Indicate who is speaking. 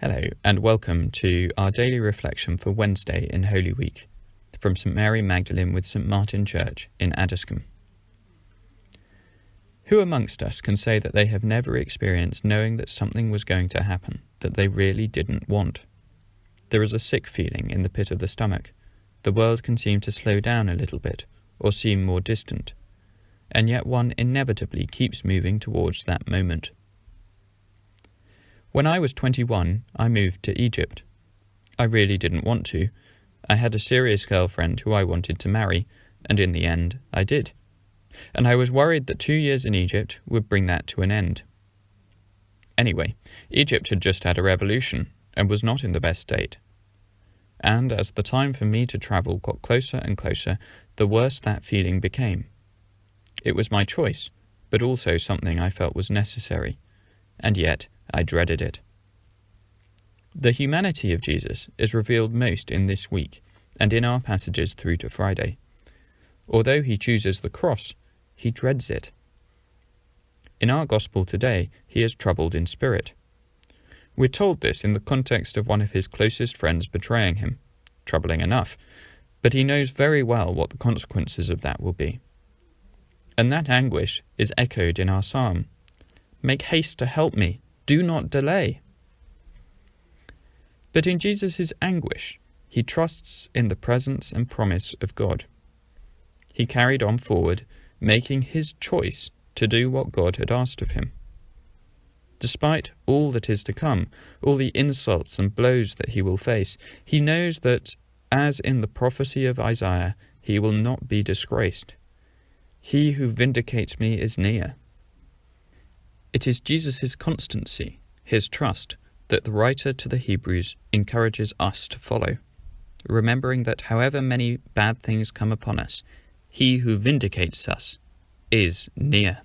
Speaker 1: Hello and welcome to our daily reflection for Wednesday in Holy Week from St Mary Magdalene with St Martin Church in Addiscombe. Who amongst us can say that they have never experienced knowing that something was going to happen that they really didn't want? There is a sick feeling in the pit of the stomach. The world can seem to slow down a little bit or seem more distant, and yet one inevitably keeps moving towards that moment. When I was 21, I moved to Egypt. I really didn't want to. I had a serious girlfriend who I wanted to marry, and in the end, I did. And I was worried that 2 years in Egypt would bring that to an end. Anyway, Egypt had just had a revolution and was not in the best state. And as the time for me to travel got closer and closer, the worse that feeling became. It was my choice, but also something I felt was necessary, and yet I dreaded it. The humanity of Jesus is revealed most in this week and in our passages through to Friday. Although he chooses the cross, he dreads it. In our gospel today, he is troubled in spirit. We're told this in the context of one of his closest friends betraying him. Troubling enough, but he knows very well what the consequences of that will be. And that anguish is echoed in our psalm. Make haste to help me. Do not delay. But in Jesus' anguish, he trusts in the presence and promise of God. He carried on forward, making his choice to do what God had asked of him. Despite all that is to come, all the insults and blows that he will face, he knows that, as in the prophecy of Isaiah, he will not be disgraced. He who vindicates me is near. It is Jesus' constancy, his trust, that the writer to the Hebrews encourages us to follow, remembering that however many bad things come upon us, he who vindicates us is near.